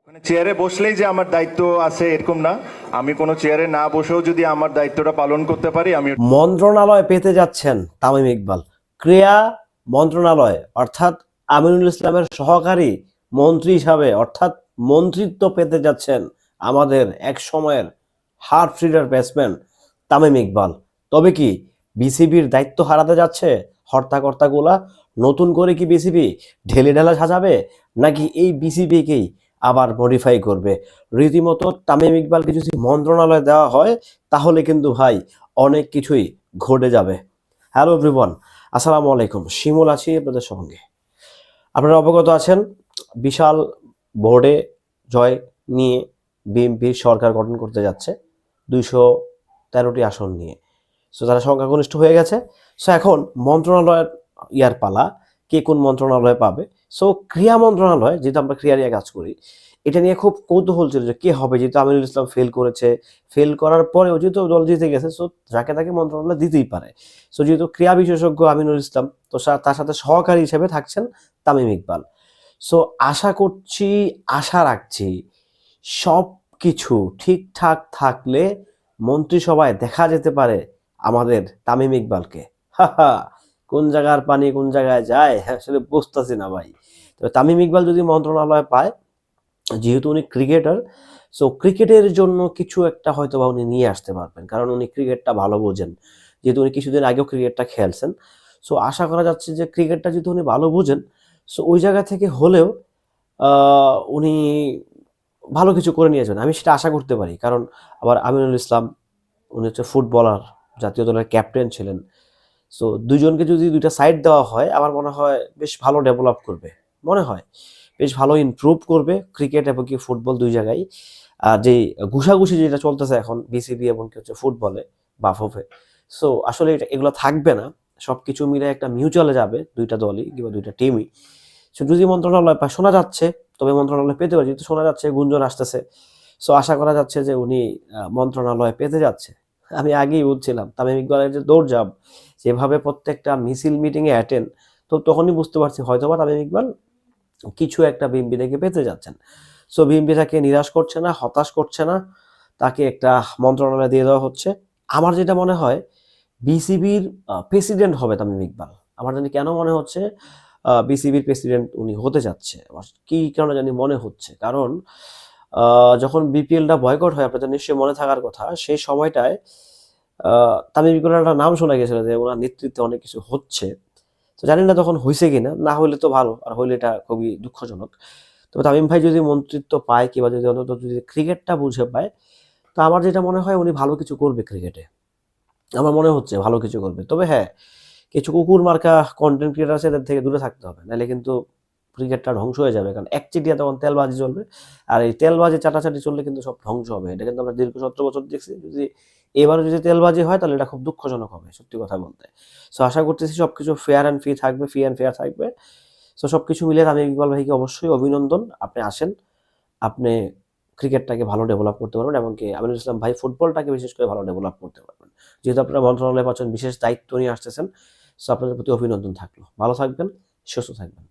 মানে চেয়ারে বসলেই যে আমার দায়িত্ব আছে এরকম না, আমি কোনো চেয়ারে না বসেও যদি আমার দায়িত্বটা পালন করতে পারি আমি। মন্ত্রণালয় পেতে যাচ্ছেন তামিম ইকবাল। ক্রীড়া মন্ত্রণালয় অর্থাৎ আমিনুল ইসলামের সহকারী মন্ত্রী হিসাবে অর্থাৎ মন্ত্রিত্ব পেতে যাচ্ছেন আমাদের এক সময়ের heart feeder batsman Tamim Iqbal. তবে কি বিসিবির দায়িত্ব হারাতে যাচ্ছে হর্তাকর্তাগুলা? নতুন করে কি বিসিবি ঢেলে ঢেলা সাজাবে, নাকি এই বিসিবিকেই আবার মডিফাই করবে? রীতিমতো তামিম ইকবালকে যদি মন্ত্রণালয় দেওয়া হয় তাহলে কিন্তু ভাই অনেক কিছুই ঘটে যাবে। হ্যালো এভরিওয়ান, আসসালামু আলাইকুম। শিমুল আছি আপনাদের সঙ্গে। আপনারা অবগত আছেন, বিশাল ভোটে জয় নিয়ে বিএনপি সরকার গঠন করতে যাচ্ছে 213টি আসন নিয়ে। সো তারা সংখ্যাগরিষ্ঠ হয়ে গেছে। সো এখন মন্ত্রণালয়ের ইয়ার পালা, কে কোন মন্ত্রণালয় পাবে। সো ক্রীড়া মন্ত্রণালয়, যেহেতু আমরা ক্রীড়া নিয়ে কাজ করি, এটা নিয়ে খুব কৌতূহল ছিল যে কে হবে, যেহেতু আমিনুল ইসলাম ফেল করেছে। ফেল করার পরেও যেহেতু দল জিতে গেছে, সো যাকে তাকে মন্ত্রণালয় দিতেই পারে। সো যেহেতু ক্রীড়া বিশেষজ্ঞ আমিনুল ইসলাম, তো তার সাথে সহকারী হিসেবে থাকছেন তামিম ইকবাল। সো আশা করছি, আশা রাখছি সব কিছু ঠিকঠাক থাকলে মন্ত্রিসভায় দেখা যেতে পারে আমাদের তামিম ইকবালকে। হা, কোন জায়গার পানি কোন জায়গায় যায় আসলে বুঝতেছি না ভাই। তবে তামিম ইকবাল যদি মন্ত্রণালয় পায়, যেহেতু উনি ক্রিকেটার, সো ক্রিকেটের জন্য কিছু একটা হয়তো বা উনি নিয়ে আসতে পারবেন, কারণ উনি ক্রিকেটটা ভালো বোঝেন, যেহেতু উনি কিছুদিন আগেও ক্রিকেটটা খেলছেন। সো আশা করা যাচ্ছে যে ক্রিকেটটা যেহেতু উনি ভালো বুঝেন, সো ওই জায়গা থেকে হলেও উনি ভালো কিছু করে নিয়ে যাবেন, আমি সেটা আশা করতে পারি। কারণ আবার আমিনুল ইসলাম, উনি হচ্ছে ফুটবলার, জাতীয় দলের ক্যাপ্টেন ছিলেন। সো দুইজনকে যদি দুইটা সাইড দেওয়া হয়, আমার মনে হয় বেশ ভালো ডেভেলপ করবে, মনে হয় বেশ ভালো ইমপ্রুভ করবে ক্রিকেট এবং কি ফুটবল দুই জায়গায়। আর যে ঘুষাঘুষি যেটা চলতেছে এখন বিসিবি এবং কি হচ্ছে ফুটবলে বাফফে, সো আসলে এগুলো থাকবে না। সবকিছু মিলে একটা মিউচুয়ালে যাবে দুইটা দলই কিংবা দুইটা টিমই। সো যদি মন্ত্রণালয় পায়, শোনা যাচ্ছে, তবে মন্ত্রণালয় পেতে পারে, যেহেতু শোনা যাচ্ছে, গুঞ্জন আসতেছে। সো আশা করা যাচ্ছে যে উনি মন্ত্রণালয় পেতে যাচ্ছে। আমি আগেই বলছিলাম তামিম ইকবালের যে দৌড়ঝাঁপ, যেভাবে প্রত্যেকটা মিছিল মিটিংয়ে অ্যাটেন্ড, তো তখনই বুঝতে পারছি হয়তোবা তামিম ইকবাল কিছু একটা বিএনপি থেকে পেতে যাচ্ছেন। সো বিএনপি তাকে নিরাশ করছে না, হতাশ করছে না, তাকে একটা মন্ত্রণালয় দিয়ে দেওয়া হচ্ছে। আমার যেটা মনে হয়, বিসিবির প্রেসিডেন্ট হবে তামিম ইকবাল। আমার জানি কেন মনে হচ্ছে বিসিবির প্রেসিডেন্ট উনি হতে যাচ্ছে, আমার কি কারণে জানি মনে হচ্ছে। কারণ যখন বিপিএলটা বয়কট হয়, আপনাদের নিশ্চয়ই মনে থাকার কথা, সেই সময়টায় তামিম ইকবালের একটা নাম শোনা গেছিল যে ওনার নেতৃত্বে অনেক কিছু হচ্ছে। তো জানি না তখন হয়েছে কিনা, না হইলে তো ভালো, আর হইলে এটা খুবই দুঃখজনক। তবে তামিম ভাই যদি মন্ত্রিত্ব পায় কিংবা যদি অন্তত যদি ক্রিকেটটা বুঝে পায়, তো আমার যেটা মনে হয় উনি ভালো কিছু করবে ক্রিকেটে। আমার মনে হচ্ছে ভালো কিছু করবে। তবে হ্যাঁ, কিছু কুকুর মার্কা কন্টেন্ট ক্রিয়েটার আছে, এদের থেকে দূরে থাকতে হবে, নাহলে কিন্তু ক্রিকেটটা ধ্বংস হয়ে যাবে। কারণ একচেটিয়া তখন তেলবাজি চলবে, আর এই তেলবাজি চাটাচাটি চললে কিন্তু সব ধ্বংস হবে। এটা কিন্তু আমরা দীর্ঘ 17 বছর দেখছি। যদি এবারে যদি তেলবাজি হয় তাহলে এটা খুব দুঃখজনক হবে, সত্যি কথা বলতে। সো আশা করতেছি সবকিছু ফেয়ার অ্যান্ড ফ্রি থাকবে, ফ্রি অ্যান্ড ফেয়ার থাকবে। সো সবকিছু মিলে আমি ইকবাল ভাইকে অবশ্যই অভিনন্দন। আপনি আসেন, আপনি ক্রিকেটটাকে ভালো ডেভেলপ করতে পারবেন এবং কি আমিনুল ইসলাম ভাই ফুটবলটাকে বিশেষ করে ভালো ডেভেলপ করতে পারবেন। যেহেতু আপনারা মন্ত্রণালয়ে পাচ্ছেন, বিশেষ দায়িত্ব নিয়ে আসতেছেন, সো আপনাদের প্রতি অভিনন্দন থাকলো। ভালো থাকবেন, সুস্থ থাকবেন।